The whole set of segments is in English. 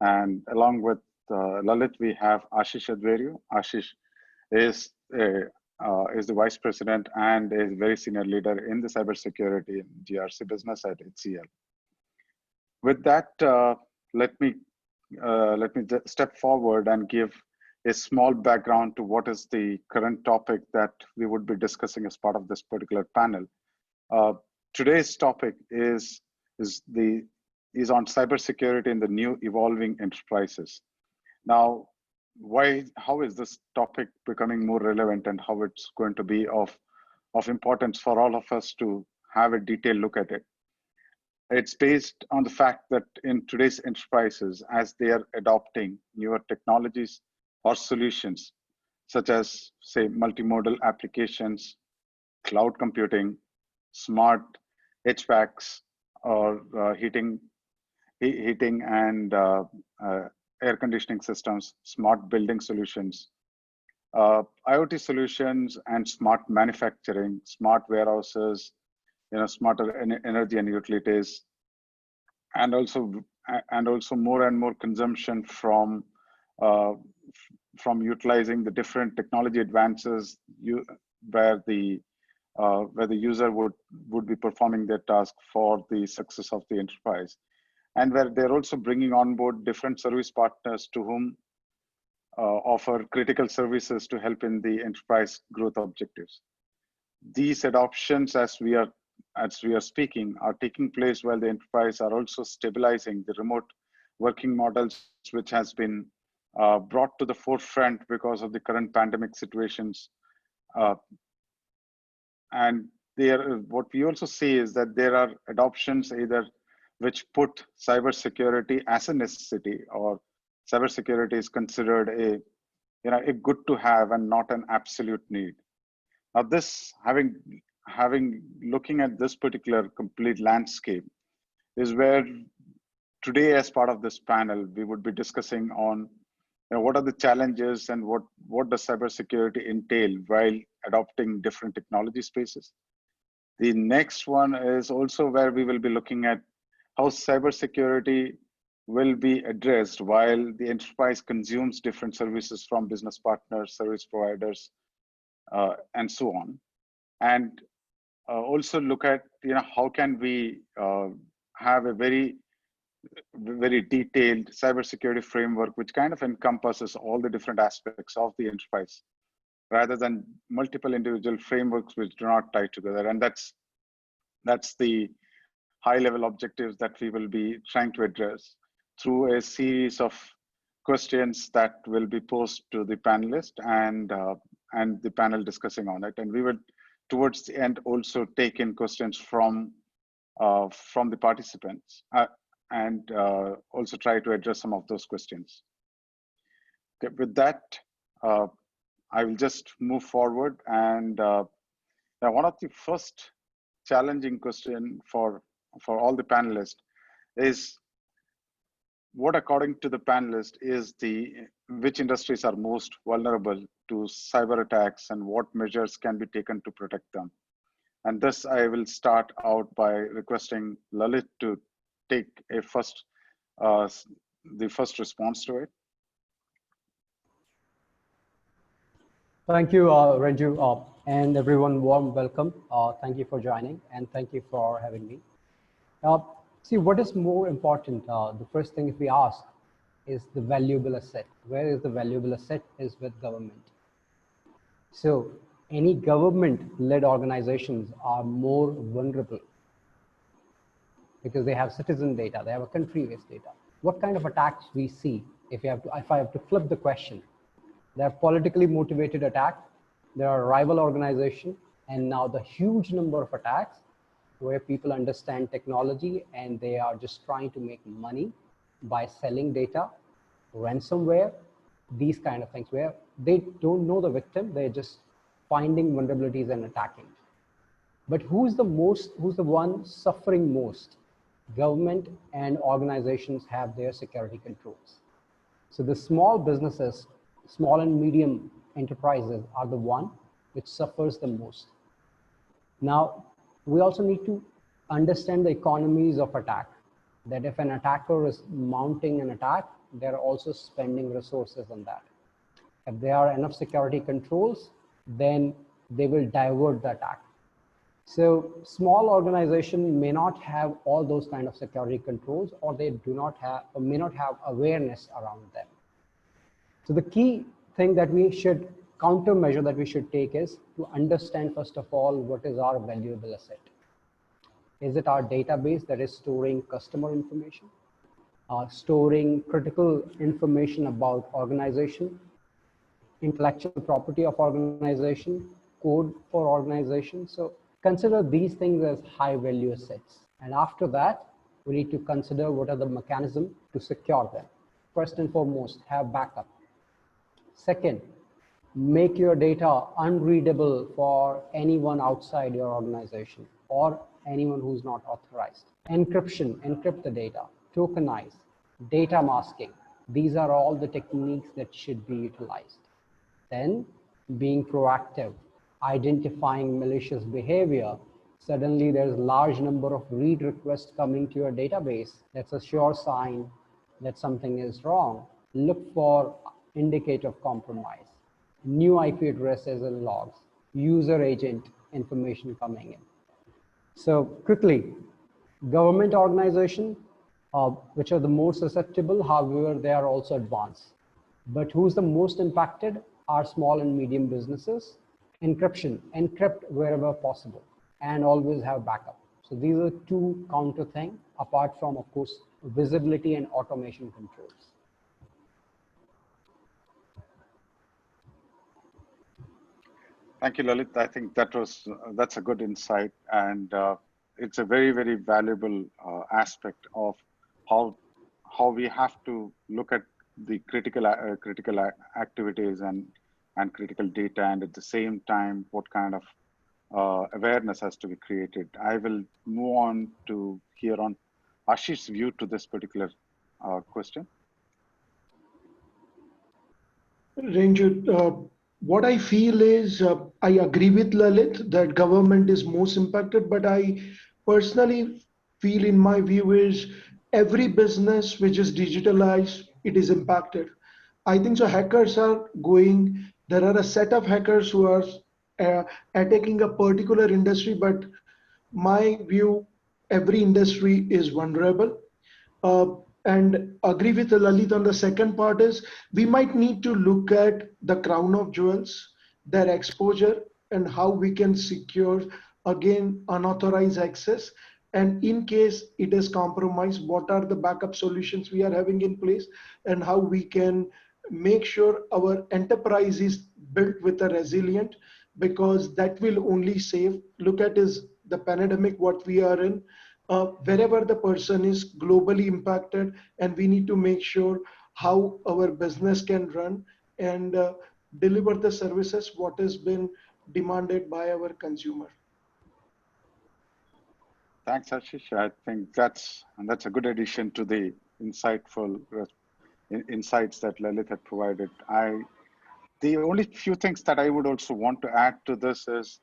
And along with Lalit, we have Ashish Adverio. Ashish is the Vice President and is a very senior leader in the cybersecurity and GRC business at HCL. With that, let me step forward and give a small background to what is the current topic that we would be discussing as part of this particular panel. Today's topic is on cybersecurity in the new evolving enterprises. Now, how is this topic becoming more relevant, and how it's going to be of importance for all of us to have a detailed look at it? It's based on the fact that in today's enterprises, as they are adopting newer technologies or solutions, such as, say, multimodal applications, cloud computing, smart HVACs, or heating and air conditioning systems, smart building solutions, IoT solutions, and smart manufacturing, smart warehouses, smarter energy and utilities, and also more and more consumption from utilizing the different technology advances where the user would be performing their task for the success of the enterprise, and where they're also bringing on board different service partners to whom offer critical services to help in the enterprise growth objectives. These adoptions, as we are speaking, are taking place while the enterprise are also stabilizing the remote working models, which has been brought to the forefront because of the current pandemic situations. And what we also see is that there are adoptions either which put cybersecurity as a necessity, or cybersecurity is considered a good to have and not an absolute need. Now, this looking at this particular complete landscape is where today, as part of this panel, we would be discussing on what are the challenges and what does cybersecurity entail while adopting different technology spaces. The next one is also where we will be looking at how cybersecurity will be addressed while the enterprise consumes different services from business partners, service providers, and so on. And also look at how can we have a very detailed cybersecurity framework which kind of encompasses all the different aspects of the enterprise, rather than multiple individual frameworks which do not tie together. And that's the high level objectives that we will be trying to address through a series of questions that will be posed to the panelists and the panel discussing on it. And we will, towards the end, also take in questions from the participants and also try to address some of those questions. Okay, with that, I will just move forward. And one of the first challenging question for all the panelists is, what, according to the panelists, is which industries are most vulnerable to cyber attacks, and what measures can be taken to protect them? And this, I will start out by requesting Lalit to take the first response to it. Thank you, Ranju, and everyone, warm welcome. Thank you for joining, and thank you for having me. See, what is more important? The first thing if we ask is the valuable asset. Where is the valuable asset? Is with government. So any government-led organizations are more vulnerable because they have citizen data, they have a country-based data. What kind of attacks we see? If I have to flip the question, there are politically motivated attacks, there are rival organizations, and now the huge number of attacks where people understand technology and they are just trying to make money by selling data, ransomware, these kind of things where they don't know the victim, they're just finding vulnerabilities and attacking. But who's the one suffering most? Government and organizations have their security controls. So the small businesses, small and medium enterprises are the one which suffers the most. Now, we also need to understand the economies of attack. that if an attacker is mounting an attack, they're also spending resources on that. If there are enough security controls, then they will divert the attack. So small organization may not have all those kind of security controls, or they do not have, or may not have awareness around them. So the key thing that we should, countermeasure that we should take is to understand, first of all, what is our valuable asset. Is it our database that is storing customer information, storing critical information about organization, intellectual property of organization, code for organization? So consider these things as high value assets. And after that, we need to consider what are the mechanisms to secure them. First and foremost, have backup. Second, make your data unreadable for anyone outside your organization or anyone who's not authorized. Encryption, encrypt the data. Tokenize, data masking. These are all the techniques that should be utilized. Then, being proactive, identifying malicious behavior. Suddenly there's a large number of read requests coming to your database. That's a sure sign that something is wrong. Look for indicator of compromise. New IP addresses and logs, user agent information coming in. So quickly, government organization, which are the most susceptible, however, they are also advanced. But who's the most impacted are small and medium businesses. Encryption, encrypt wherever possible, and always have backup. So these are two counter things, apart from, of course, visibility and automation controls. Thank you, Lalit. I think that's a good insight, and it's a very, very valuable aspect of how we have to look at the critical activities and critical data, and at the same time, what kind of awareness has to be created. I will move on to hear on Ashish's view to this particular question. Ranjit, what I feel is I agree with Lalit that government is most impacted, but I personally feel in my view is every business which is digitalized, it is impacted. I think so hackers are going, there are a set of hackers who are attacking a particular industry, but my view, every industry is vulnerable. And agree with Lalit on the second part is we might need to look at the crown of jewels, their exposure, and how we can secure again unauthorized access. And in case it is compromised, what are the backup solutions we are having in place, and how we can make sure our enterprise is built with a resilient, because that will only save. Look at is the pandemic what we are in. Wherever the person is globally impacted, and we need to make sure how our business can run and deliver the services what has been demanded by our consumer. Thanks, Ashish. I think that's a good addition to the insightful insights that Lalit had provided. The only few things that I would also want to add to this is,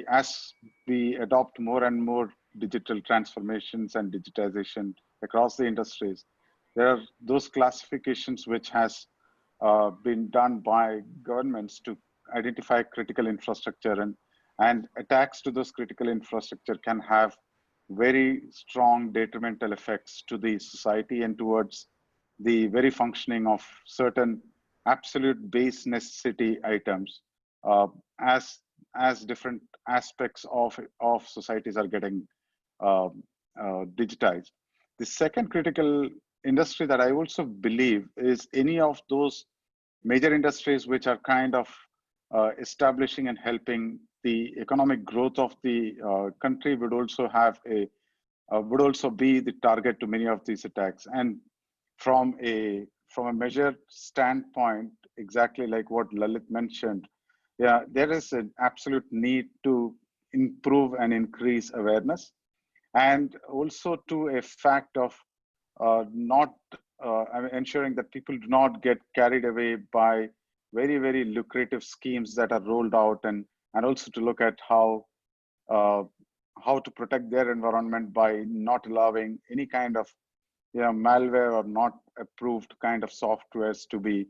as we adopt more and more digital transformations and digitization across the industries, there are those classifications which has been done by governments to identify critical infrastructure, and attacks to those critical infrastructure can have very strong detrimental effects to the society and towards the very functioning of certain absolute base necessity items, as different aspects of societies are getting digitized. The second critical industry that I also believe is any of those major industries which are kind of establishing and helping the economic growth of the country would also have would also be the target to many of these attacks. And from a measured standpoint, exactly like what Lalit mentioned, yeah, there is an absolute need to improve and increase awareness, and also to a fact of not ensuring that people do not get carried away by very, very lucrative schemes that are rolled out, and also to look at how how to protect their environment by not allowing any kind of malware or not approved kind of softwares to be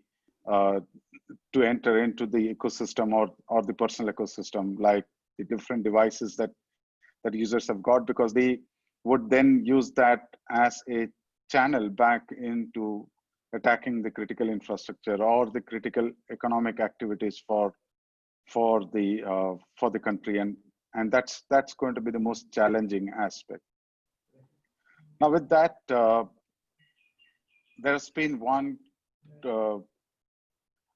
to enter into the ecosystem or the personal ecosystem, like the different devices that users have got, because they would then use that as a channel back into attacking the critical infrastructure or the critical economic activities for the country, and that's going to be the most challenging aspect. Now with that, there's been one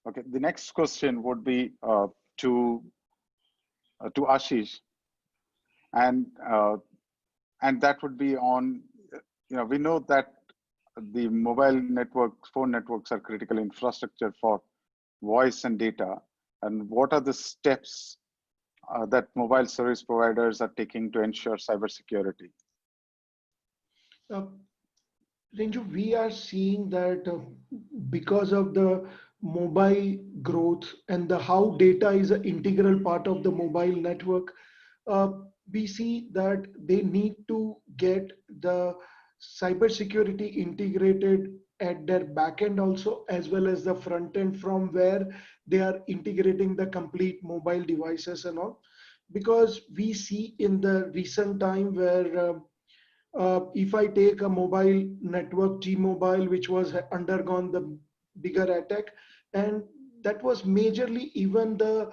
okay, the next question would be to Ashish, and that would be on, we know that the mobile networks, phone networks are critical infrastructure for voice and data, and what are the steps that mobile service providers are taking to ensure cybersecurity? Renju, we are seeing that because of the mobile growth and how data is an integral part of the mobile network, we see that they need to get the cybersecurity integrated at their backend also, as well as the front end from where they are integrating the complete mobile devices and all. Because we see in the recent time where if I take a mobile network, T-Mobile, which was undergone the bigger attack, and that was majorly even the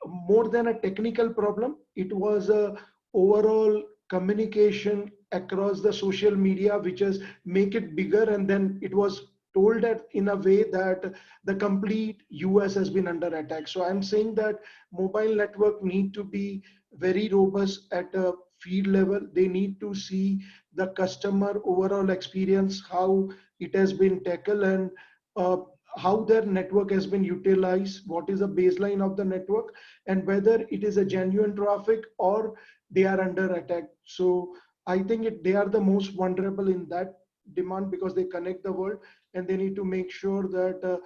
more than a technical problem, it was a overall communication across the social media, which is make it bigger, and then it was told that in a way that the complete US has been under attack. So I'm saying that mobile network need to be very robust at a field level. They need to see the customer overall experience, how it has been tackled, and how their network has been utilized, what is the baseline of the network, and whether it is a genuine traffic or they are under attack. So I think they are the most vulnerable in that demand, because they connect the world, and they need to make sure that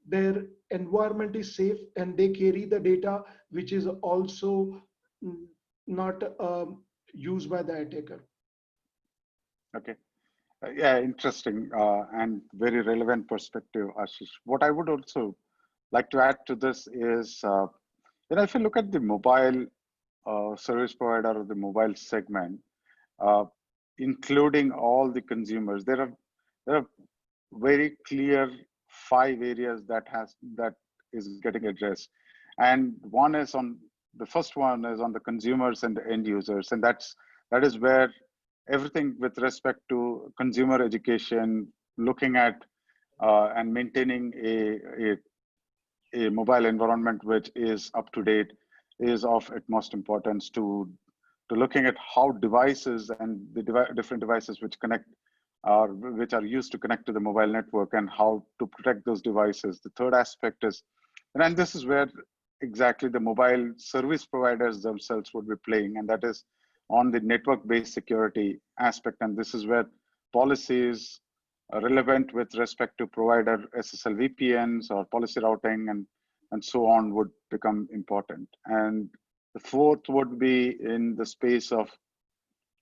their environment is safe and they carry the data which is also not used by the attacker. Okay. Yeah, interesting and very relevant perspective, Ashish. What I would also like to add to this is, if you look at the mobile service provider or the mobile segment, including all the consumers, there are very clear 5 areas that is getting addressed, and the first one is on the consumers and the end users, and that is where everything with respect to consumer education, looking at and maintaining a mobile environment which is up to date, is of utmost importance to looking at how devices and the different devices which are used to connect to the mobile network, and how to protect those devices. The third aspect is, and this is where exactly the mobile service providers themselves would be playing, and that is on the network-based security aspect. And this is where policies are relevant with respect to provider SSL VPNs or policy routing and so on would become important. And the fourth would be in the space of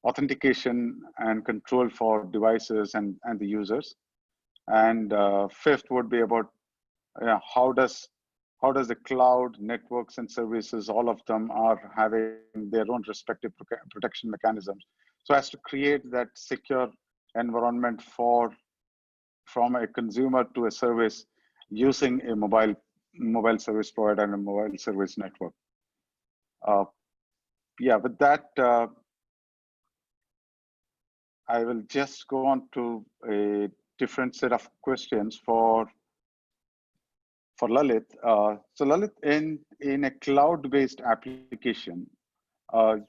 authentication and control for devices and the users. And fifth would be about how does the cloud networks and services, all of them are having their own respective protection mechanisms, so as to create that secure environment from a consumer to a service using a mobile service provider and a mobile service network. Yeah, with that, I will just go on to a different set of questions for Lalit. So Lalit, in a cloud-based application,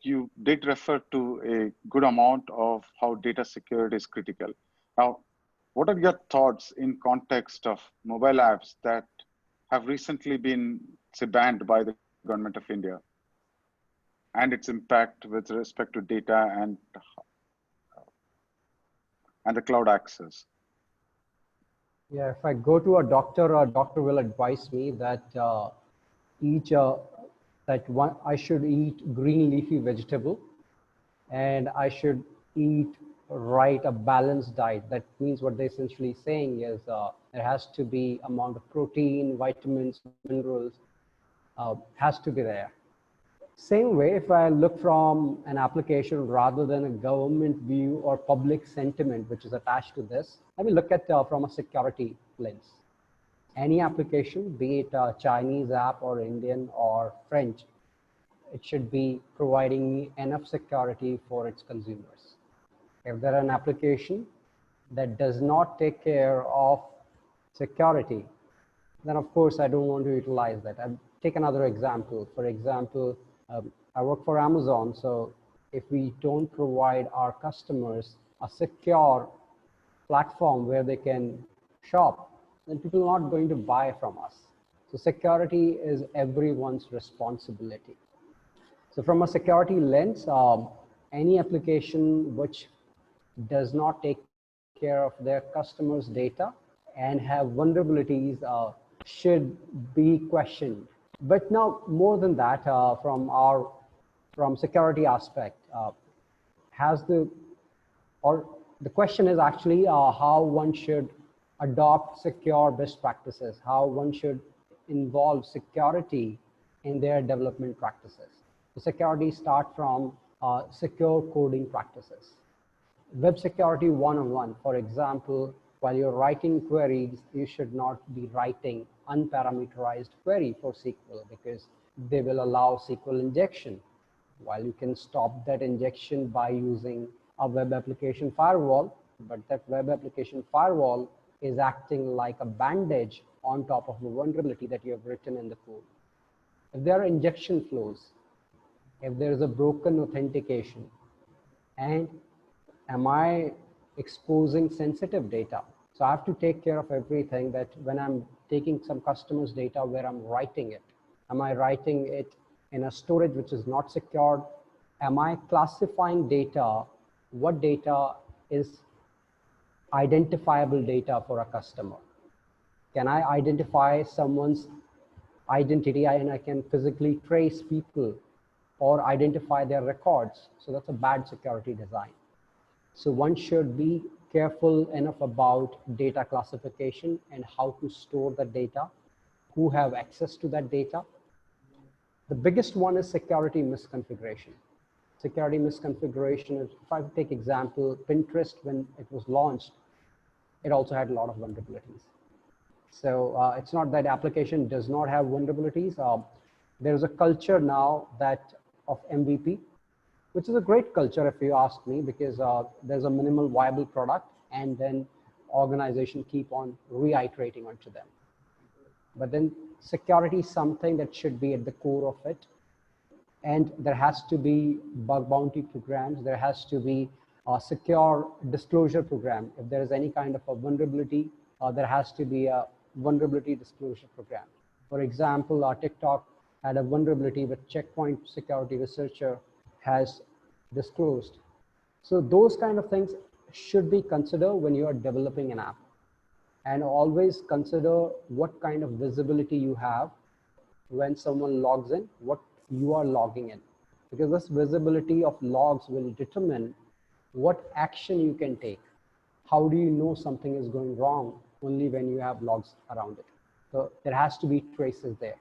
you did refer to a good amount of how data security is critical. Now, what are your thoughts in context of mobile apps that have recently been banned by the government of India, and its impact with respect to data and the cloud access? Yeah, if I go to a doctor will advise me that I should eat green leafy vegetable and I should eat a balanced diet. That means what they're essentially saying is there has to be amount of protein, vitamins, minerals, has to be there. Same way, if I look from an application rather than a government view or public sentiment which is attached to this, let me look at from a security lens. Any application, be it a Chinese app or Indian or French, it should be providing me enough security for its consumers. If there are an application that does not take care of security, then of course I don't want to utilize that. I'll take another example. For example, I work for Amazon, so if we don't provide our customers a secure platform where they can shop, then people are not going to buy from us. So security is everyone's responsibility. So from a security lens, any application which does not take care of their customers' data and have vulnerabilities should be questioned. But now, more than that, from security aspect, the question is actually how one should adopt secure best practices, how one should involve security in their development practices. The security start from secure coding practices. Web security 101, for example, while you're writing queries, you should not be writing unparameterized query for SQL because they will allow SQL injection. While you can stop that injection by using a web application firewall, but that web application firewall is acting like a bandage on top of the vulnerability that you have written in the code. If there are injection flows, if there is a broken authentication, and am I exposing sensitive data? So I have to take care of everything that when I'm taking some customer's data, where I'm writing it. Am I writing it in a storage which is not secured? Am I classifying data? What data is identifiable data for a customer? Can I identify someone's identity and I can physically trace people or identify their records? So that's a bad security design. So one should be careful enough about data classification and how to store the data, who have access to that data. The biggest one is security misconfiguration. Security misconfiguration is, if I take example, Pinterest, when it was launched, it also had a lot of vulnerabilities. So it's not that application does not have vulnerabilities. There's a culture now of MVP, which is a great culture if you ask me, because there's a minimal viable product and then organization keep on reiterating onto them. But then security is something that should be at the core of it. And there has to be bug bounty programs. There has to be a secure disclosure program. If there is any kind of a vulnerability, there has to be a vulnerability disclosure program. For example, TikTok had a vulnerability that Checkpoint security researcher has disclosed. So those kind of things should be considered when you are developing an app. And always consider what kind of visibility you have when someone logs in, what you are logging in. Because this visibility of logs will determine what action you can take. How do you know something is going wrong? Only when you have logs around it. So there has to be traces there.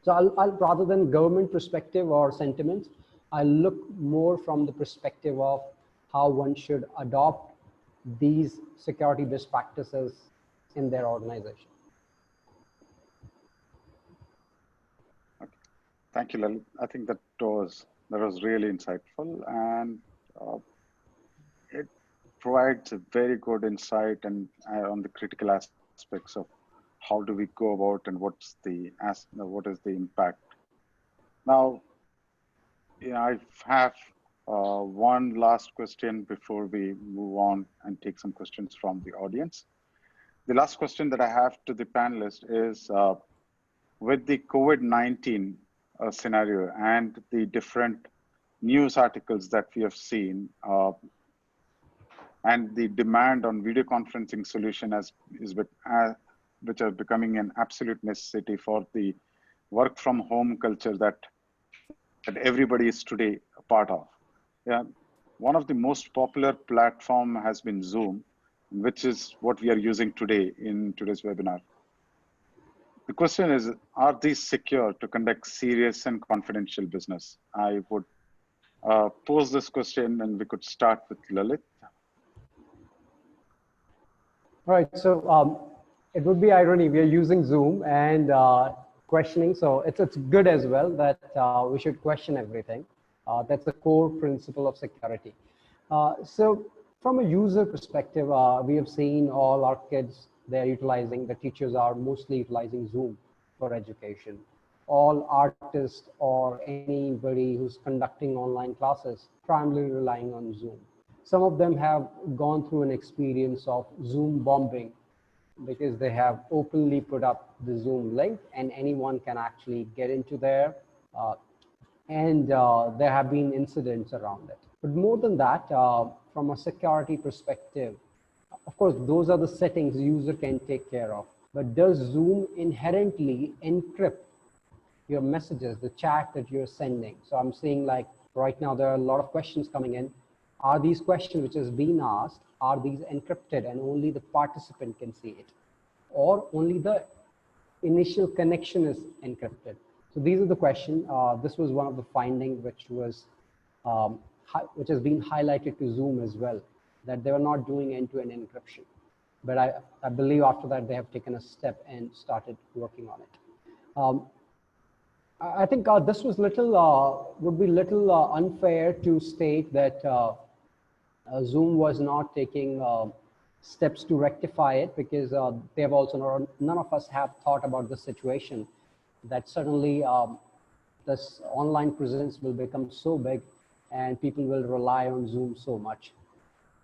So I'll rather than government perspective or sentiments, I'll look more from the perspective of how one should adopt these security best practices in their organization. Okay. Thank you, Lalit. I think that was really insightful, and it provides a very good insight and on the critical aspects of how do we go about and what is the impact. Now, I have one last question before we move on and take some questions from the audience. The last question that I have to the panelists is, with the COVID-19 scenario and the different news articles that we have seen, and the demand on video conferencing solution which are becoming an absolute necessity for the work from home culture that everybody is today a part of. Yeah. one of the most popular platform has been Zoom, which is what we are using today in today's webinar. The question is, are these secure to conduct serious and confidential business? I would pose this question and we could start with Lalit. All right, so it would be irony, we are using Zoom and questioning, so it's good as well that we should question everything. That's the core principle of security. So from a user perspective, we have seen all our kids, they're utilizing, the teachers are mostly utilizing Zoom for education. All artists or anybody who's conducting online classes primarily relying on Zoom. Some of them have gone through an experience of Zoom bombing because they have openly put up the Zoom link and anyone can actually get into there. And there have been incidents around it. But more than that, from a security perspective, of course, those are the settings the user can take care of. But does Zoom inherently encrypt your messages, the chat that you're sending? So I'm seeing like right now, there are a lot of questions coming in. Are these questions which has been asked, are these encrypted and only the participant can see it? Or only the initial connection is encrypted? So these are the questions. This was one of the findings which has been highlighted to Zoom as well, that they were not doing end-to-end encryption. But I believe after that, they have taken a step and started working on it. I think this was would be little unfair to state that Zoom was not taking steps to rectify it, because they have also, none of us have thought about the situation that suddenly this online presence will become so big and people will rely on Zoom so much.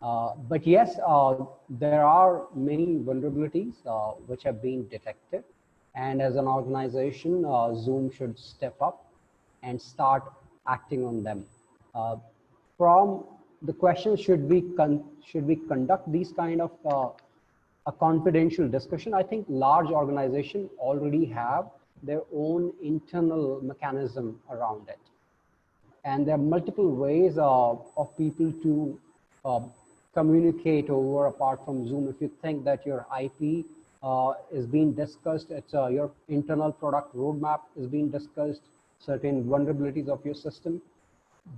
But yes, there are many vulnerabilities which have been detected. And as an organization, Zoom should step up and start acting on them. From the question, should we conduct these kind of a confidential discussion? I think large organizations already have their own internal mechanism around it. And there are multiple ways of people to communicate over apart from Zoom. If you think that your IP is being discussed, it's your internal product roadmap is being discussed, certain vulnerabilities of your system,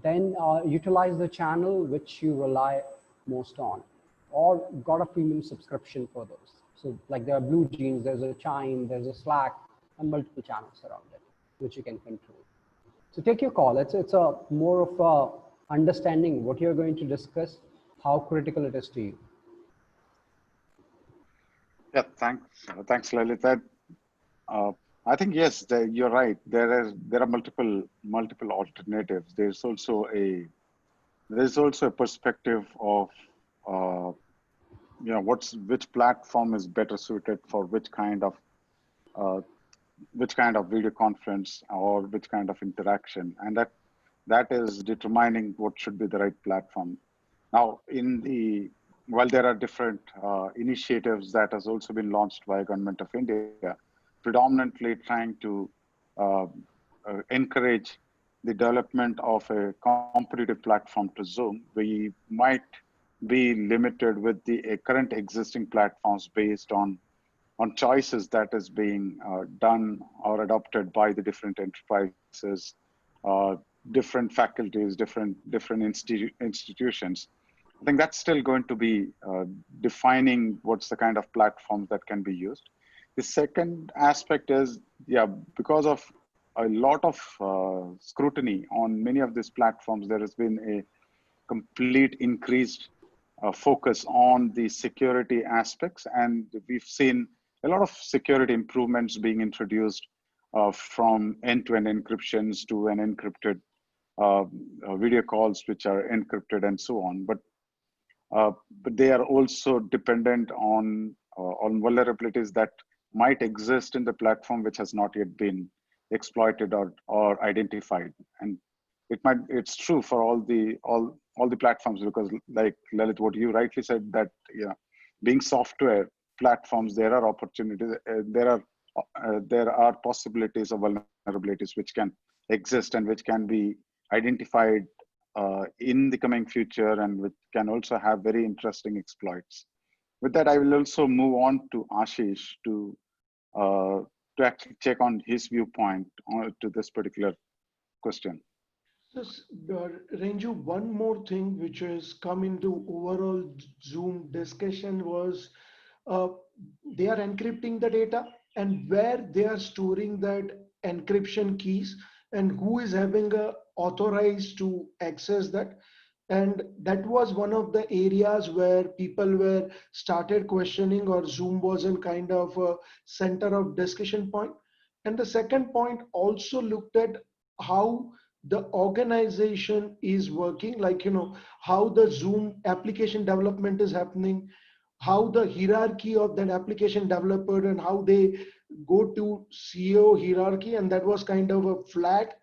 then utilize the channel which you rely most on, or got a premium subscription for those. So like there are Blue Jeans, there's a Chime, there's a Slack, and multiple channels around it, which you can control. So take your call. It's a more of a understanding what you're going to discuss, how critical it is to you. Yeah, thanks, Lalit. I think yes, you're right. There are multiple alternatives. There's also a perspective of which platform is better suited for which kind of video conference or which kind of interaction, and that is determining what should be the right platform. Now, while there are different initiatives that has also been launched by Government of India, predominantly trying to encourage the development of a competitive platform to Zoom, we might be limited with the current existing platforms based on choices that is being done or adopted by the different enterprises, different faculties, different institutions. I think that's still going to be defining what's the kind of platforms that can be used. The second aspect is, because of a lot of scrutiny on many of these platforms, there has been a complete increased focus on the security aspects. And we've seen a lot of security improvements being introduced from end-to-end encryptions to an encrypted video calls, which are encrypted and so on. But they are also dependent on vulnerabilities that might exist in the platform, which has not yet been exploited or identified. And it's true for all the platforms, because like Lalit, what you rightly said, that being software platforms, there are opportunities, there are possibilities of vulnerabilities which can exist and which can be identified in the coming future, and which can also have very interesting exploits. With that, I will also move on to Ashish to actually check on his viewpoint to this particular question. Just, Renju, one more thing which has come into overall Zoom discussion was uh, they are encrypting the data and where they are storing that encryption keys and who is having a authorized to access that. And that was one of the areas where people were started questioning, or Zoom was in kind of a center of discussion point. And the second point also looked at how the organization is working, like, how the Zoom application development is happening, how the hierarchy of that application developer and how they go to CEO hierarchy, and that was kind of a flat.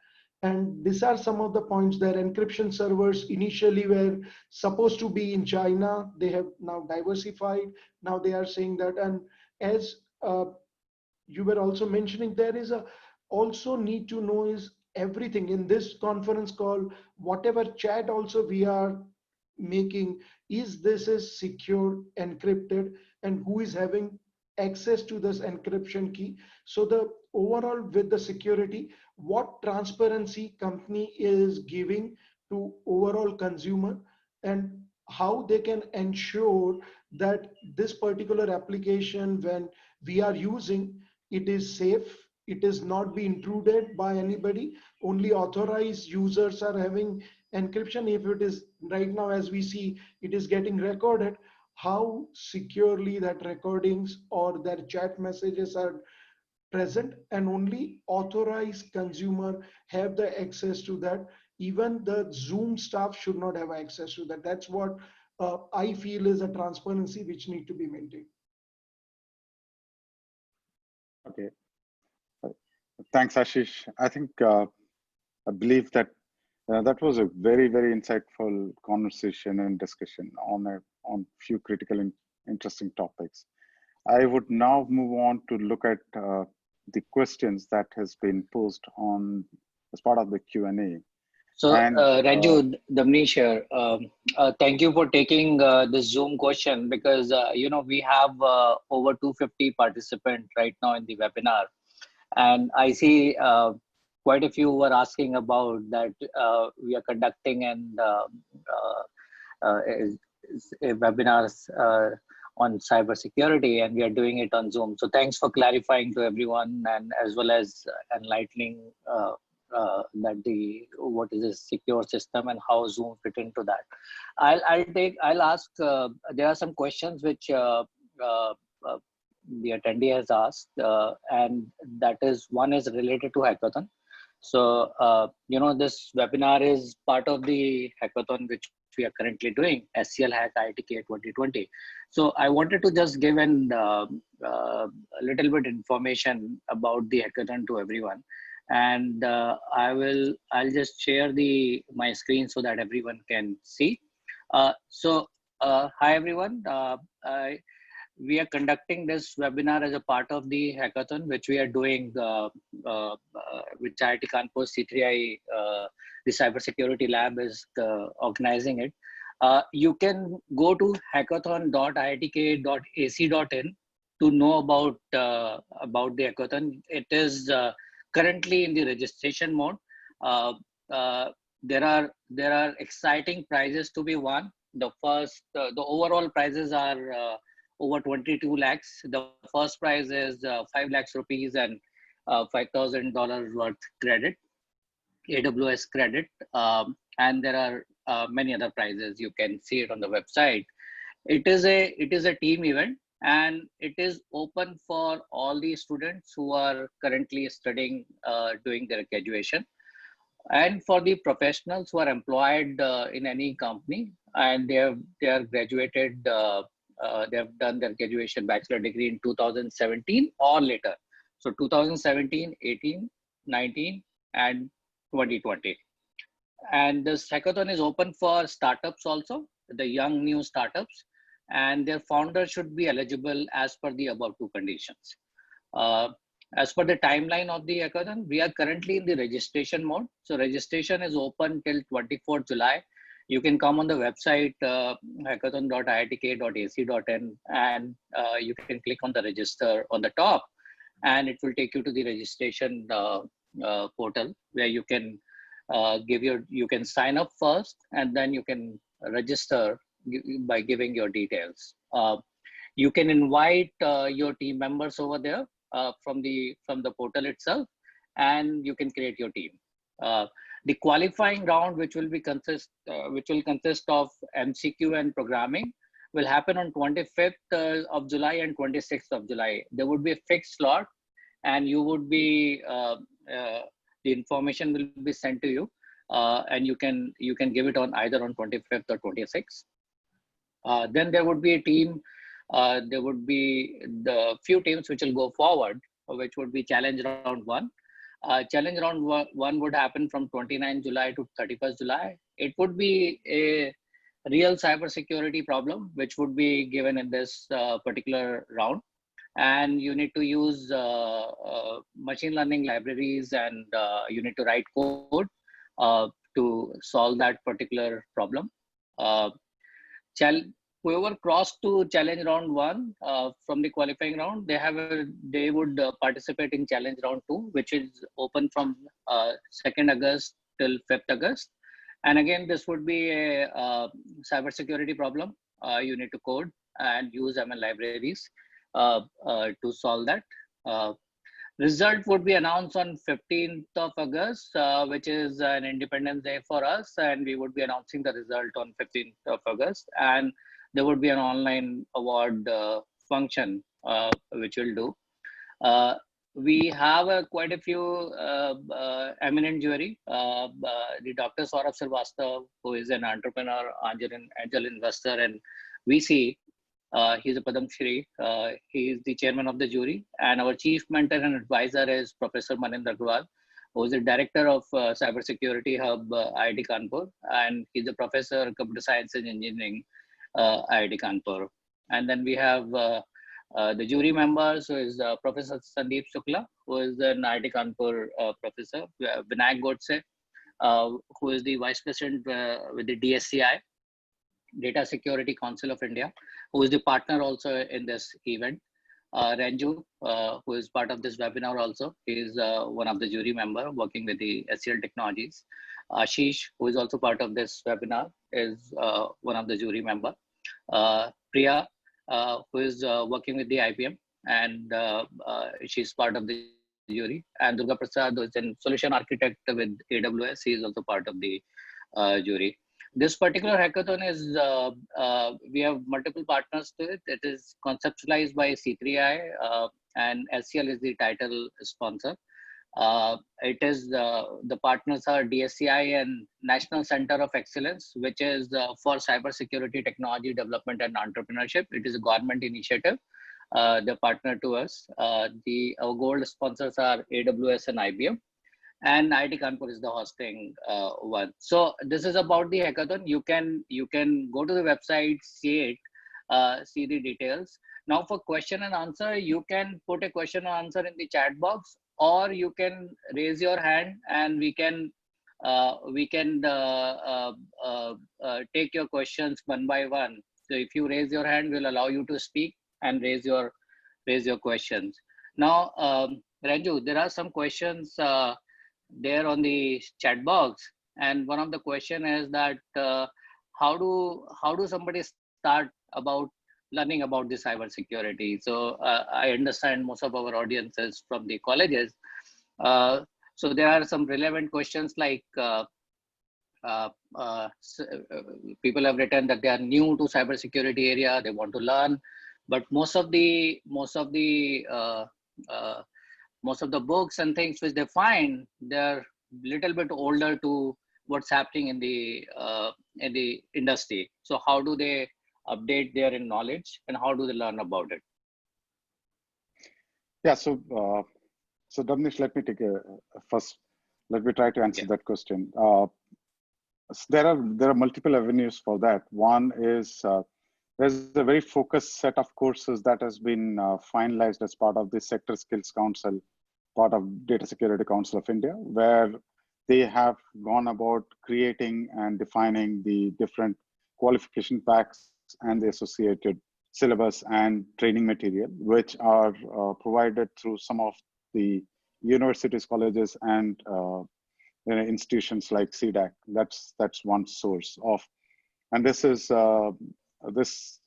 And these are some of the points. Their encryption servers initially were supposed to be in China. They have now diversified. Now they are saying that. And as you were also mentioning, there is a also need to know is everything in this conference call, whatever chat also we are making, is this is secure, encrypted, and who is having access to this encryption key. So the overall with the security, what transparency company is giving to overall consumer, and how they can ensure that this particular application when we are using, it is safe, it is not be intruded by anybody, only authorized users are having encryption. If it is right now, as we see, it is getting recorded, how securely that recordings or their chat messages are present, and only authorized consumer have the access to that. Even the Zoom staff should not have access to that. That's what I feel is a transparency which need to be maintained. Okay, thanks, Ashish. I think I believe that that was a very, very insightful conversation and discussion on few critical and interesting topics. I would now move on to look at the questions that has been posed on as part of the Q&A. So, Ranju, Damnesh here. Thank you for taking this Zoom question, because we have over 250 participants right now in the webinar, and I see quite a few were asking about that we are conducting webinars on cybersecurity, and we are doing it on Zoom. So thanks for clarifying to everyone, and as well as enlightening that what is a secure system and how Zoom fit into that. I'll ask. There are some questions which the attendee has asked, and that is, one is related to hackathon. So this webinar is part of the hackathon which we are currently doing, SCL Hack IITK 2020. So I wanted to just give a little bit information about the hackathon to everyone. And I'll just share my screen so that everyone can see. Hi everyone. We are conducting this webinar as a part of the hackathon, which we are doing with IIT KANPUR C3i. The CyberSecurity Lab is organizing it. You can go to hackathon.iitk.ac.in to know about the hackathon. It is currently in the registration mode. There are exciting prizes to be won. The overall prizes are over 22 lakhs. The first prize is 5 lakhs rupees and $5,000 worth credit, AWS credit, and there are many other prizes. You can see it on the website. It is a team event, and it is open for all the students who are currently studying, doing their graduation, and for the professionals who are employed in any company, and they are graduated. They have done their graduation bachelor degree in 2017 or later. So 2017, 18, 19, and 2020. And this hackathon is open for startups also, the young new startups, and their founders should be eligible as per the above two conditions. As for the timeline of the hackathon, we are currently in the registration mode. So registration is open till 24th July. You can come on the website hackathon.iitk.ac.in and you can click on the register on the top, and it will take you to the registration portal where you can you can sign up first, and then you can register by giving your details. You can invite your team members over there from the portal itself, and you can create your team. The qualifying round, which will consist of MCQ and programming, will happen on 25th of July and 26th of July. There would be a fixed slot, and you would be the information will be sent to you, and you can give it on either on 25th or 26th. Then there would be a team. There would be the few teams which will go forward, which would be challenge round 1. Challenge round 1 would happen from 29 July to 31st July. It would be a real cybersecurity problem, which would be given in this particular round. And you need to use machine learning libraries, and you need to write code to solve that particular problem. Whoever crossed to challenge round 1 from the qualifying round, they would participate in challenge round 2, which is open from 2nd August till 5th August. And again, this would be a cybersecurity problem. You need to code and use ML libraries to solve that. Result would be announced on 15th of August, which is an Independence Day for us, and we would be announcing the result on 15th of August. And there would be an online award function, which we'll do. We have quite a few eminent jury. The Dr. Saurabh Srivastava, who is an entrepreneur, angel investor, and VC. He's a Padam Shri. He is the chairman of the jury. And our chief mentor and advisor is Professor Maninder Agrawal, who is the director of CyberSecurity Hub, IIT Kanpur. And he's a professor of computer science and engineering, IIT Kanpur. And then we have the jury members, who is Professor Sandeep Shukla, who is an IIT Kanpur professor, Vinayak Godse, who is the vice president with the DSCI, Data Security Council of India, who is the partner also in this event. Ranju, who is part of this webinar also, he is one of the jury member working with the SCL Technologies. Ashish, who is also part of this webinar, is one of the jury member. Priya, who is working with the IBM, and she's part of the jury. And Durga Prasad, who is a solution architect with AWS, he is also part of the jury. This particular hackathon is, we have multiple partners to it. It is conceptualized by C3i, and SCL is the title sponsor. It is the partners are DSCI and National Center of Excellence, which is for cybersecurity technology development and entrepreneurship. It is a government initiative. They partner to us. Our gold sponsors are AWS and IBM. And IIT Kanpur is the hosting one. So this is about the hackathon. You can go to the website, see it, see the details. Now for question and answer, you can put a question and answer in the chat box, or you can raise your hand, and we can take your questions one by one. So if you raise your hand, we'll allow you to speak and raise your questions. Now, Ranju, there are some questions there on the chat box, and one of the question is that how do somebody start about learning about the cybersecurity? So I understand most of our audience is from the colleges, so there are some relevant questions like people have written that they are new to cybersecurity area, they want to learn, but most of the books and things which they find, they're little bit older to what's happening in the industry. So how do they update their knowledge, and how do they learn about it? Yeah, so Damnish, let me take first. Let me try to answer that question. There are multiple avenues for that. One is there's a very focused set of courses that has been finalized as part of the Sector Skills Council part of Data Security Council of India, where they have gone about creating and defining the different qualification packs and the associated syllabus and training material, which are provided through some of the universities, colleges, and institutions like CDAC. That's one source of, and this is this.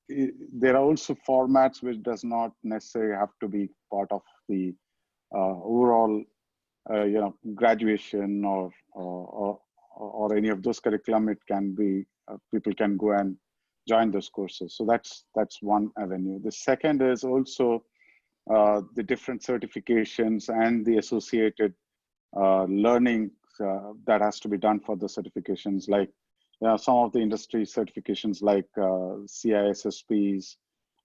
There are also formats which does not necessarily have to be part of the overall, graduation or any of those curriculum. It can be people can go and join those courses. So that's one avenue. The second is also the different certifications and the associated learning that has to be done for the certifications, like some of the industry certifications like CISSPs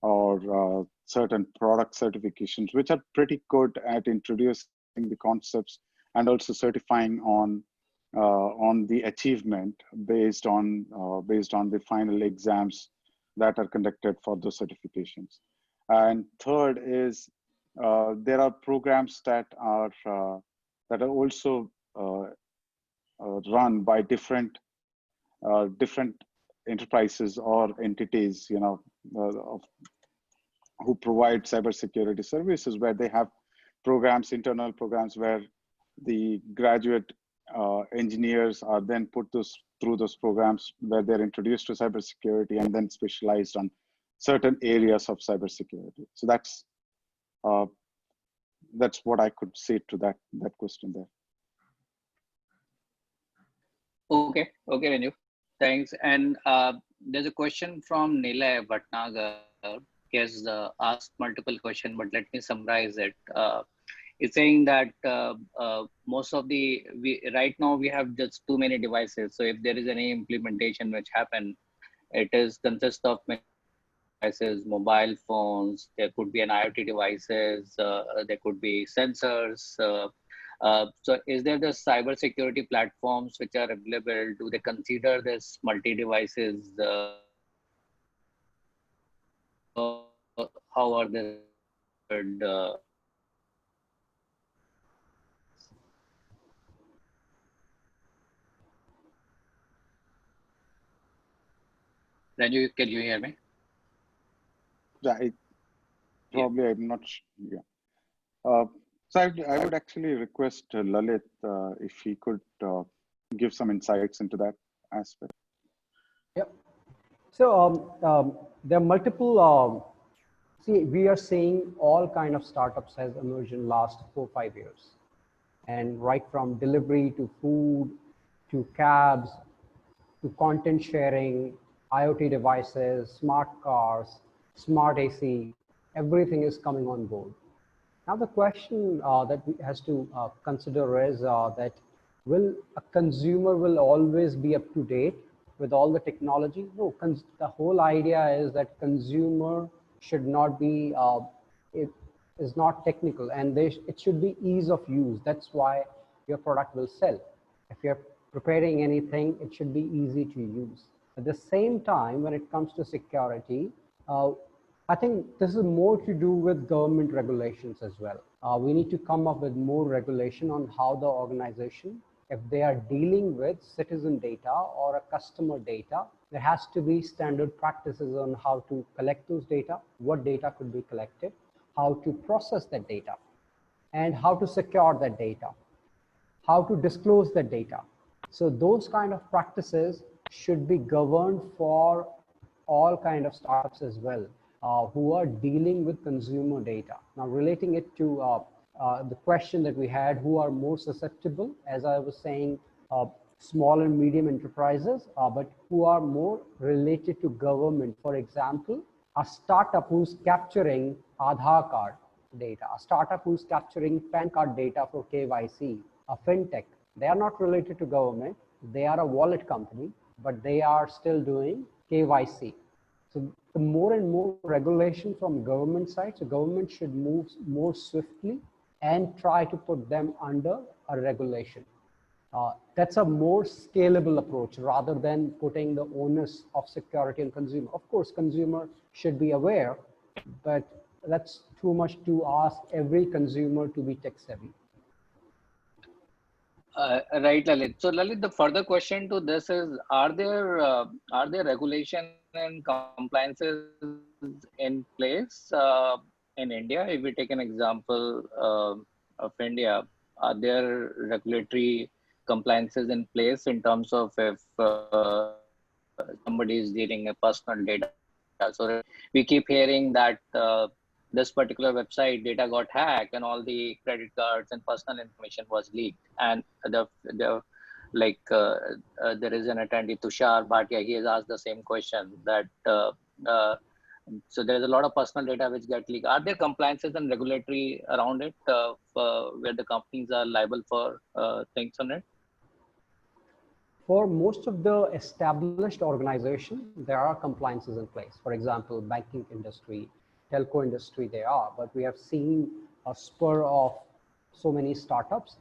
or certain product certifications, which are pretty good at introducing the concepts and also certifying on the achievement based on the final exams that are conducted for those certifications. And third is there are programs that are also run by different enterprises or entities, who provide cybersecurity services, where they have programs, internal programs, where the graduate engineers are then put through those programs, where they're introduced to cybersecurity and then specialized on certain areas of cybersecurity. So that's what I could say to that question there. Okay, Renu. Thanks. And there's a question from Nilay Bhatnagar. He has asked multiple questions, but let me summarize it. It's saying that most of right now we have just too many devices. So if there is any implementation which happen, it is consist of many devices, mobile phones. There could be an IoT devices. There could be sensors. So is there the cybersecurity platforms which are available? Do they consider this multi-devices? How are they? Ranju, can you hear me? Yeah, I'm not sure. Yeah. So I would actually request Lalit if he could give some insights into that aspect. Yep. So there are multiple. See, we are seeing all kind of startups has emerged in last 4-5 years, and right from delivery to food, to cabs, to content sharing, IoT devices, smart cars, smart AC, everything is coming on board. Now the question that we has to consider is that will a consumer will always be up to date with all the technology? No, the whole idea is that consumer should not be, it is not technical, and it should be ease of use. That's why your product will sell. If you're preparing anything, it should be easy to use. At the same time, when it comes to security, I think this is more to do with government regulations as well. We need to come up with more regulation on how the organization, if they are dealing with citizen data or a customer data, there has to be standard practices on how to collect those data, what data could be collected, how to process that data, and how to secure that data, how to disclose that data. So those kind of practices should be governed for all kind of startups as well, who are dealing with consumer data. Now, relating it to the question that we had, who are more susceptible, as I was saying, small and medium enterprises, but who are more related to government. For example, a startup who's capturing Aadhaar card data, a startup who's capturing PAN card data for KYC, a fintech. They are not related to government. They are a wallet company, but they are still doing KYC. So the more and more regulation from government side, so government should move more swiftly and try to put them under a regulation. That's a more scalable approach rather than putting the onus of security on consumer. Of course, consumer should be aware, but that's too much to ask every consumer to be tech savvy. Right, Lalit. So, Lalit, the further question to this is: are there regulation and compliances in place in India? If we take an example of India, are there regulatory compliances in place in terms of if somebody is dealing a personal data? So we keep hearing that this particular website data got hacked and all the credit cards and personal information was leaked, and the like there is an attendee Tushar Bhatia, he has asked the same question that so there is a lot of personal data which get leaked. Are there compliances and regulatory around it where the companies are liable for things on it? For most of the established organizations, there are compliances in place. For example, banking industry, telco industry, they are, but we have seen a spur of so many startups,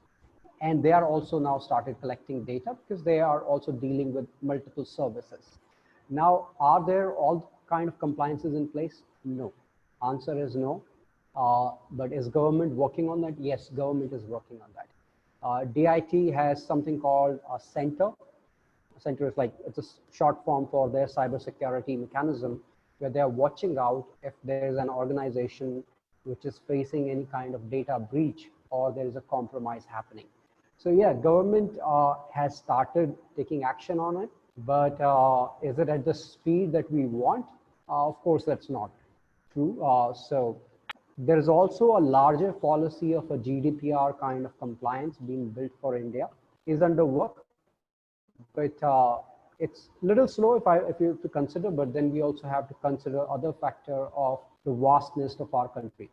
and they are also now started collecting data because they are also dealing with multiple services. Now, are there all kind of compliances in place? No. Answer is no. But is government working on that? Yes, government is working on that. DIT has something called a center. Center is like, it's a short form for their cybersecurity mechanism, where they're watching out if there is an organization which is facing any kind of data breach or there is a compromise happening. So yeah, government has started taking action on it, but is it at the speed that we want? Of course, that's not true. So there is also a larger policy of a GDPR kind of compliance being built for India, is under work. But it's a little slow if you have to consider, but then we also have to consider other factor of the vastness of our country.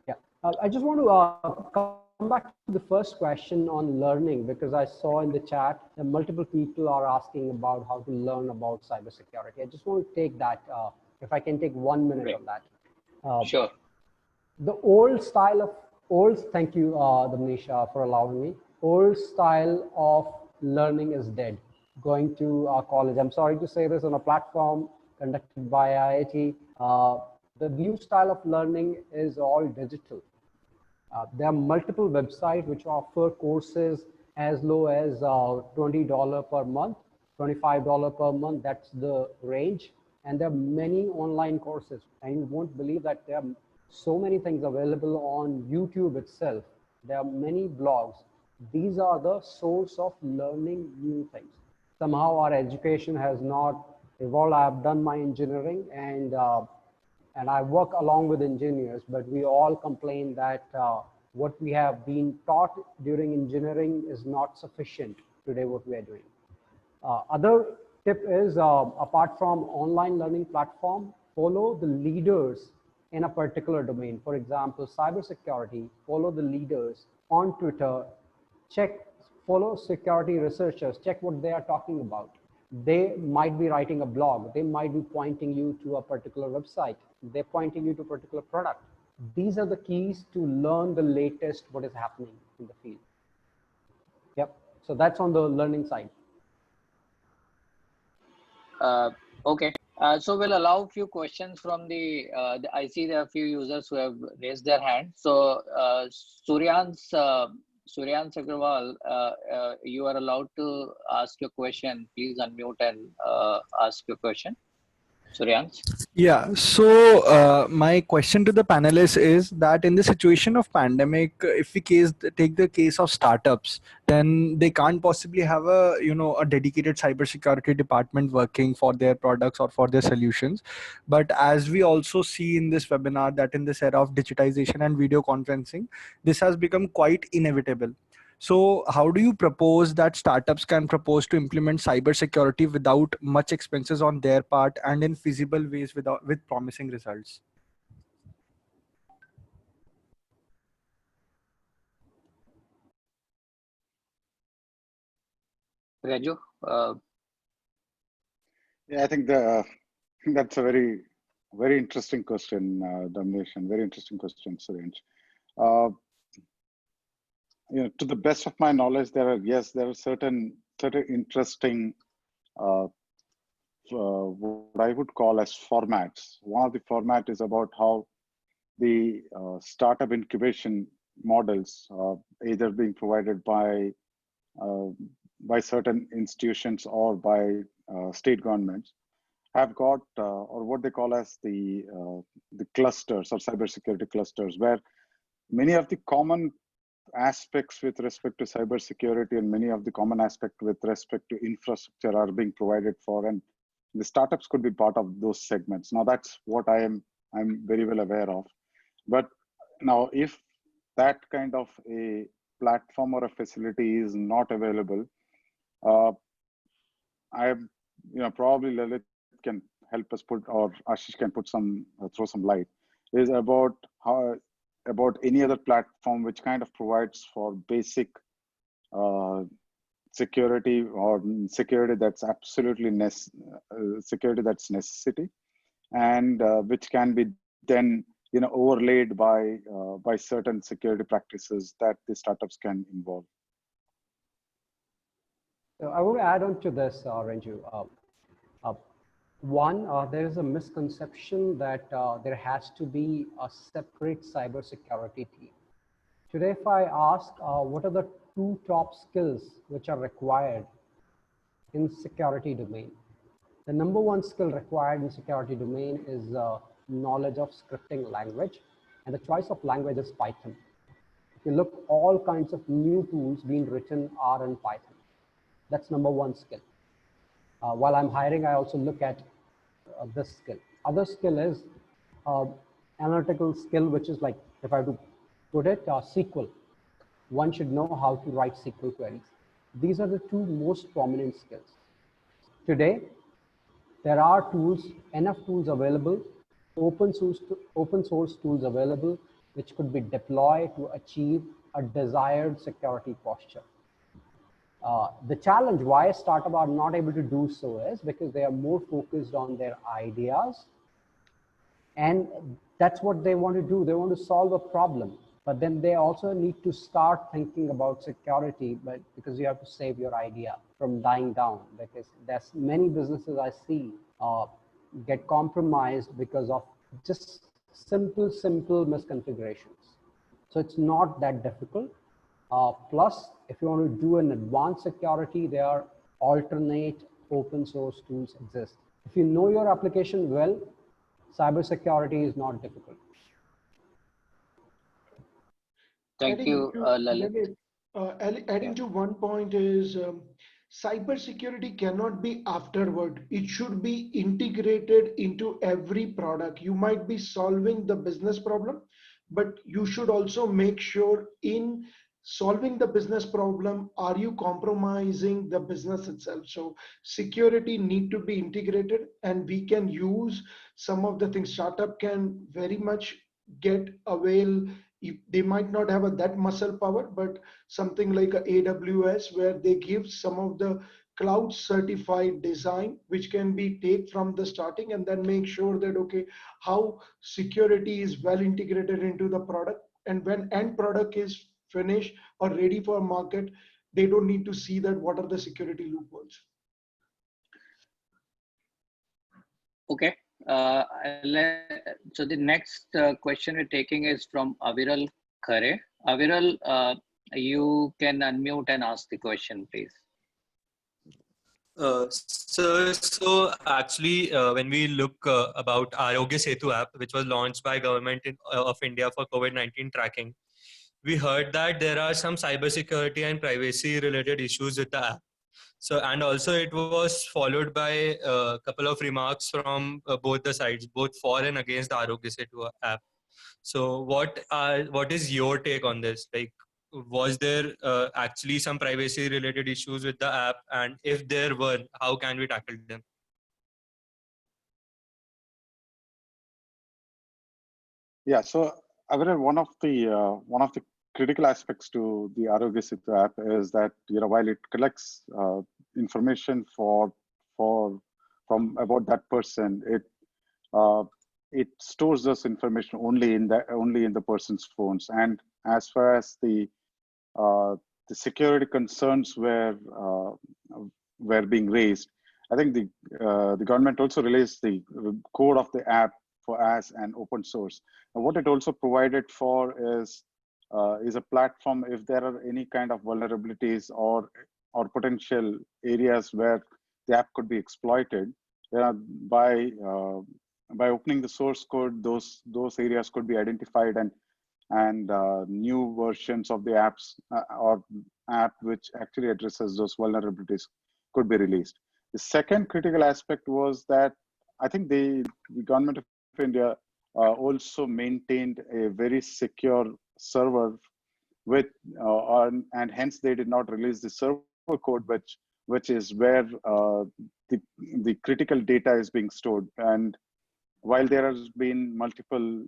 Yeah, I just want to come back to the first question on learning, because I saw in the chat that multiple people are asking about how to learn about cybersecurity. I just want to take that, if I can take 1 minute on that. Sure. The old style of, thank you, Damnisha, for allowing me. Old style of learning is dead. Going to our college, I'm sorry to say this, on a platform conducted by IIT, the new style of learning is all digital. There are multiple websites which offer courses as low as $20 per month, $25 per month, that's the range. And there are many online courses, and you won't believe that there are so many things available on YouTube itself. There are many blogs. These are the source of learning new things. Somehow our education has not evolved. I have done my engineering, and I work along with engineers, but we all complain that what we have been taught during engineering is not sufficient today, what we are doing. Other tip is, apart from online learning platform, follow the leaders in a particular domain. For example, cybersecurity, follow the leaders on Twitter, follow security researchers, check what they are talking about. They might be writing a blog. They might be pointing you to a particular website. They're pointing you to a particular product. These are the keys to learn the latest, what is happening in the field. Yep. So that's on the learning side. Okay. So we'll allow a few questions from I see there are a few users who have raised their hand. So Suryansh Agrawal, you are allowed to ask your question. Please unmute and ask your question. Suryansh. Yeah, so my question to the panelists is that in the situation of pandemic, if we take the case of startups, then they can't possibly have a dedicated cybersecurity department working for their products or for their solutions. But as we also see in this webinar, that in this era of digitization and video conferencing, this has become quite inevitable. So how do you propose that startups can propose to implement cybersecurity without much expenses on their part and in feasible ways with promising results? Raju? Yeah, I think that's a very, very interesting question, Damnesh, and very interesting question, Surenj. To the best of my knowledge, there are certain interesting what I would call as formats. One of the format is about how the startup incubation models, either being provided uh, by certain institutions or by state governments, have got or what they call as the clusters or cybersecurity clusters, where many of the common aspects with respect to cybersecurity and many of the common aspects with respect to infrastructure are being provided for, and the startups could be part of those segments. Now that's what I'm very well aware of. But now if that kind of a platform or a facility is not available, uh, I am, probably Lalit can help us put, or Ashish can put some, throw some light, is about any other platform which kind of provides for basic uh, security or security that's absolutely security that's necessity, and which can be then overlaid by certain security practices that the startups can involve. So I want to add on to this, Ranju. One, there is a misconception that there has to be a separate cybersecurity team. Today, if I ask what are the two top skills which are required in security domain, the number one skill required in security domain is knowledge of scripting language, and the choice of language is Python. If you look, all kinds of new tools being written are in Python. That's number one skill. While I'm hiring, I also look at this skill. Other skill is analytical skill, which is like, if I have to put it, SQL. One should know how to write SQL queries. These are the two most prominent skills. Today, there are tools, enough tools available, open source tools available, which could be deployed to achieve a desired security posture. The challenge why startups are not able to do so is because they are more focused on their ideas, and that's what they want to do. They want to solve a problem, but then they also need to start thinking about security, but because you have to save your idea from dying down, because there's many businesses I see get compromised because of just simple misconfigurations. So it's not that difficult. Plus, if you want to do an advanced security, there are alternate open source tools exist. If you know your application well, cybersecurity is not difficult. Thank you, Lalit. Adding to one point is cybersecurity cannot be afterward. It should be integrated into every product. You might be solving the business problem, but you should also make sure in solving the business problem, are you compromising the business itself? So security need to be integrated, and we can use some of the things startup can very much get avail. They might not have that muscle power, but something like a AWS, where they give some of the cloud certified design, which can be take from the starting, and then make sure that, okay, how security is well integrated into the product. And when end product is finished or ready for market, they don't need to see that what are the security loopholes. Okay. So the next question we're taking is from Aviral Khare. Aviral, you can unmute and ask the question, please. So actually, when we look about Arogya Setu app, which was launched by government of India for COVID-19 tracking, we heard that there are some cybersecurity and privacy related issues with the app. So, and also it was followed by a couple of remarks from both the sides, both for and against the Arogya Setu app. So what is your take on this? Like, was there actually some privacy related issues with the app? And if there were, how can we tackle them? Yeah, so Aviral, one of the critical aspects to the Arogya Setu app is that while it collects information from about that person, it stores this information only in the person's phones. And as far as the security concerns were being raised, I think the government also released the code of the app for as an open source. And what it also provided for is a platform if there are any kind of vulnerabilities or potential areas where the app could be exploited. By opening the source code, those areas could be identified, and new versions of the apps or app which actually addresses those vulnerabilities could be released. The second critical aspect was that I think the government of India also maintained a very secure server with, and hence they did not release the server code, which is where the critical data is being stored. And while there has been multiple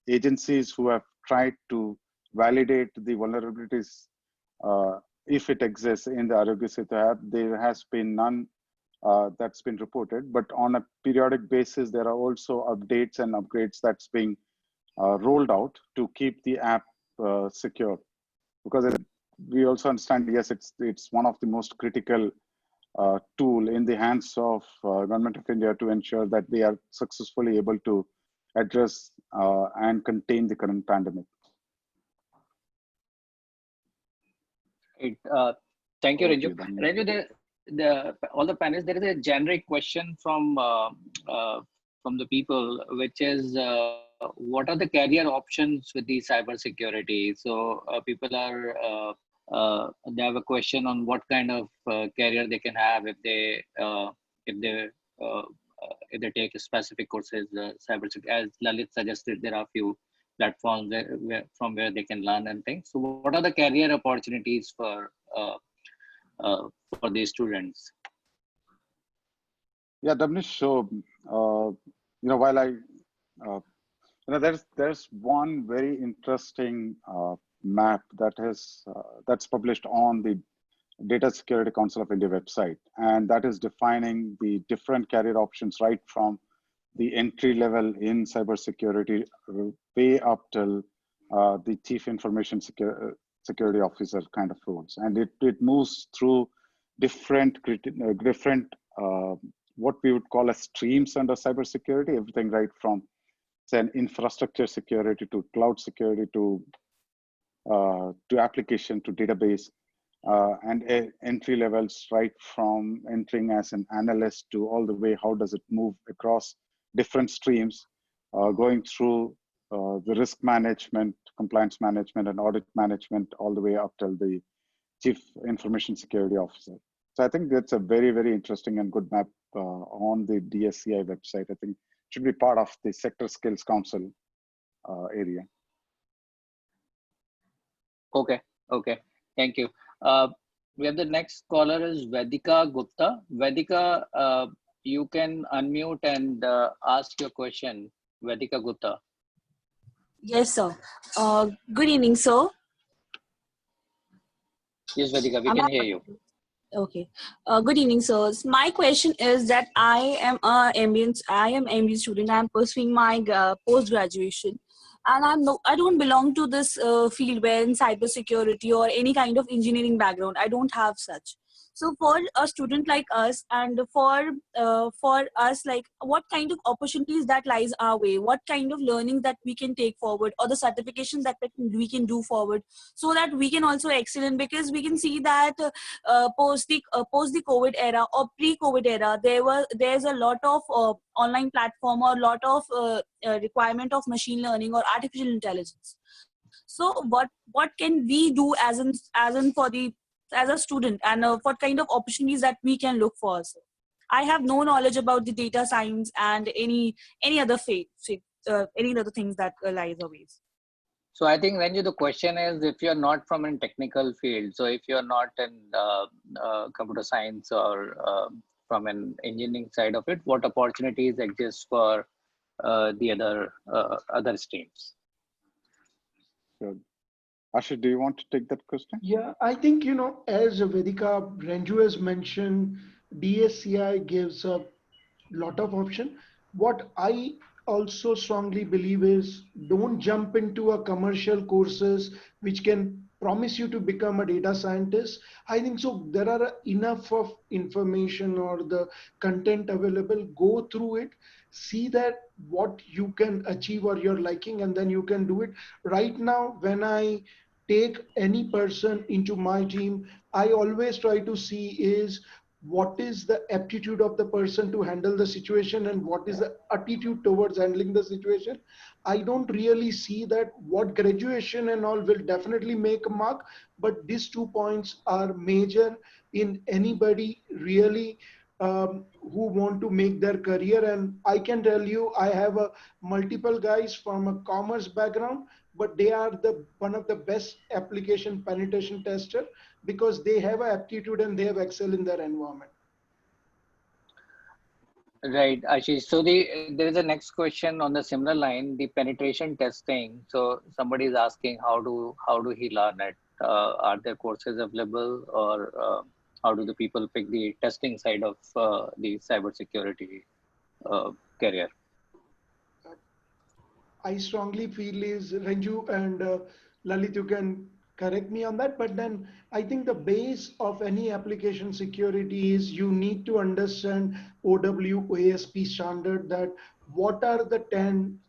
agencies who have tried to validate the vulnerabilities, if it exists in the Arogya Setu app, there has been none that's been reported. But on a periodic basis, there are also updates and upgrades that's being rolled out to keep the app secure. Because we also understand, yes, it's one of the most critical tool in the hands of Government of India to ensure that they are successfully able to address and contain the current pandemic. Right. Thank you, Renju. Renju, all the panelists, there is a generic question from the people, which is what are the career options with the cybersecurity? So people are they have a question on what kind of career they can have if they take specific courses. Cybersecurity, as Lalit suggested, there are a few platforms from where they can learn and things. So what are the career opportunities for these students? Yeah, Damnish. So while I there's one very interesting map that's published on the Data Security Council of India website, and that is defining the different career options right from the entry level in cybersecurity way up till the chief information security officer kind of roles, and it moves through different what we would call as streams under cybersecurity, everything right from say infrastructure security to cloud security to application to database, and entry levels right from entering as an analyst to all the way how does it move across different streams, going through the risk management, compliance management, and audit management, all the way up till the chief information security officer. So I think that's a very, very interesting and good map on the DSCI website. I think it should be part of the Sector Skills Council area. Okay, thank you. We have the next caller is Vedika Gupta. Vedika, you can unmute and ask your question. Vedika Gupta. Yes, sir. Good evening, sir. Yes, Vedika, we can hear you. Okay. Good evening, sir. My question is that I am MBA student. I am pursuing my post graduation, and I don't belong to this field where in cybersecurity or any kind of engineering background. I don't have such. So for a student like us, and for us, like what kind of opportunities that lies our way, what kind of learning that we can take forward, or the certifications that we can do forward, so that we can also excel in, because we can see that post the COVID era or pre-COVID era, there's a lot of online platform or lot of requirement of machine learning or artificial intelligence. So what can we do as a student, and what kind of opportunities that we can look for? So I have no knowledge about the data science and any other any other things that lies away. So I think, Renju, the question is, if you're not from a technical field, so if you're not in computer science or from an engineering side of it, what opportunities exist for the other streams? Good. Ashish, do you want to take that question? Yeah, I think, as Vedika, Renju has mentioned, DSCI gives a lot of option. What I also strongly believe is don't jump into a commercial courses which can promise you to become a data scientist. I think so. There are enough of information or the content available. Go through it, see that what you can achieve or you're liking, and then you can do it. Right now, when I take any person into my team, I always try to see is what is the aptitude of the person to handle the situation and what is the attitude towards handling the situation. I don't really see that what graduation and all will definitely make a mark, but these 2 points are major in anybody really who want to make their career. And I can tell you, I have a multiple guys from a commerce background, but they are the one of the best application penetration tester because they have an aptitude and they have excel in their environment. Right, Ashish. So there is a next question on the similar line, the penetration testing. So somebody is asking how do he learn it? Are there courses available, or how do the people pick the testing side of the cybersecurity career? I strongly feel is Ranju and Lalit, you can correct me on that, but then I think the base of any application security is you need to understand OWASP standard, that what are the 10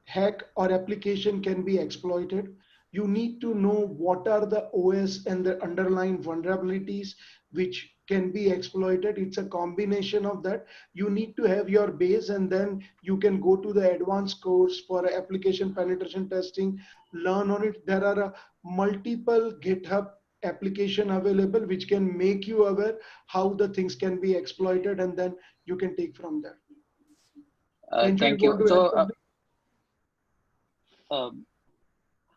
hack or application can be exploited. You need to know what are the OS and the underlying vulnerabilities which can be exploited. It's a combination of that. You need to have your base, and then you can go to the advanced course for application penetration testing, learn on it. There are multiple GitHub application available which can make you aware how the things can be exploited, and then you can take from there. Ranju, Thank you you. want to add something?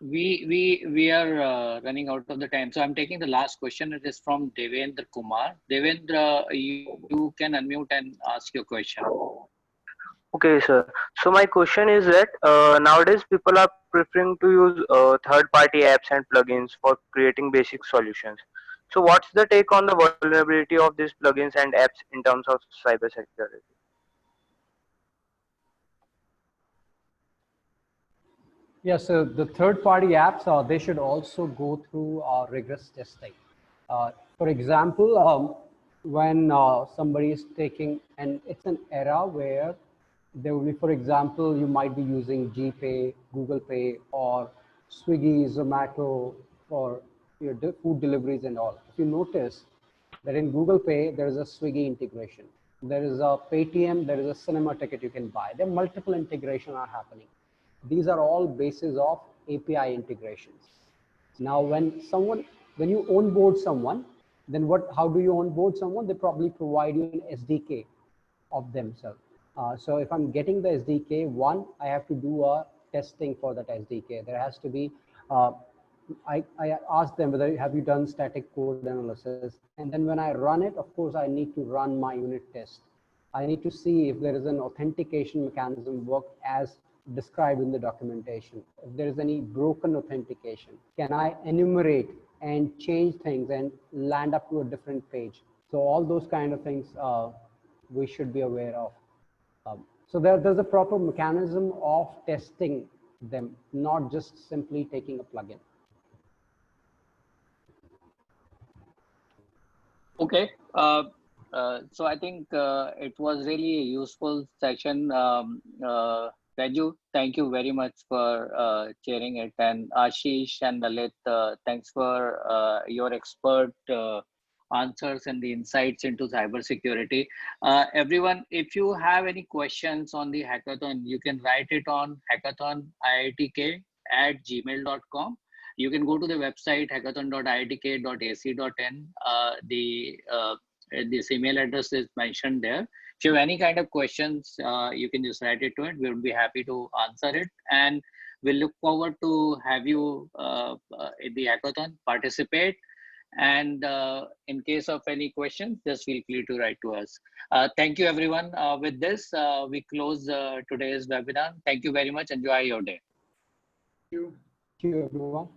We are running out of the time, so I'm taking the last question. It is from Devendra Kumar. Devendra, you can unmute and ask your question. Okay, sir. So my question is that nowadays people are preferring to use third-party apps and plugins for creating basic solutions. So what's the take on the vulnerability of these plugins and apps in terms of cybersecurity? Yeah, so the third-party apps, they should also go through rigorous testing. For example, when somebody is taking, and it's an era where there will be, for example, you might be using GPay, Google Pay, or Swiggy, Zomato for your food deliveries and all. If you notice that in Google Pay, there is a Swiggy integration. There is a Paytm, there is a cinema ticket you can buy. There are multiple integration are happening. These are all bases of API integrations. Now, when you onboard someone, then how do you onboard someone? They probably provide you an SDK of themselves. So if I'm getting the SDK, I have to do a testing for that SDK. There has to be, I ask them whether have you done static code analysis, and then when I run it, of course, I need to run my unit test. I need to see if there is an authentication mechanism work as described in the documentation. If there is any broken authentication, can I enumerate and change things and land up to a different page? So all those kind of things we should be aware of. So there's a proper mechanism of testing them, not just simply taking a plugin. Okay. So I think it was really a useful session. Raju, thank you very much for chairing it. And Ashish and Lalit, thanks for your expert answers and the insights into cybersecurity. Everyone, if you have any questions on the hackathon, you can write it on hackathoniitk@gmail.com. You can go to the website hackathon.iitk.ac.in. This email address is mentioned there. If you have any kind of questions, you can just write it to it. We would be happy to answer it. And we'll look forward to have you in the hackathon, participate. And in case of any questions, just feel free to write to us. Thank you, everyone. With this, we close today's webinar. Thank you very much. Enjoy your day. Thank you. Thank you, everyone.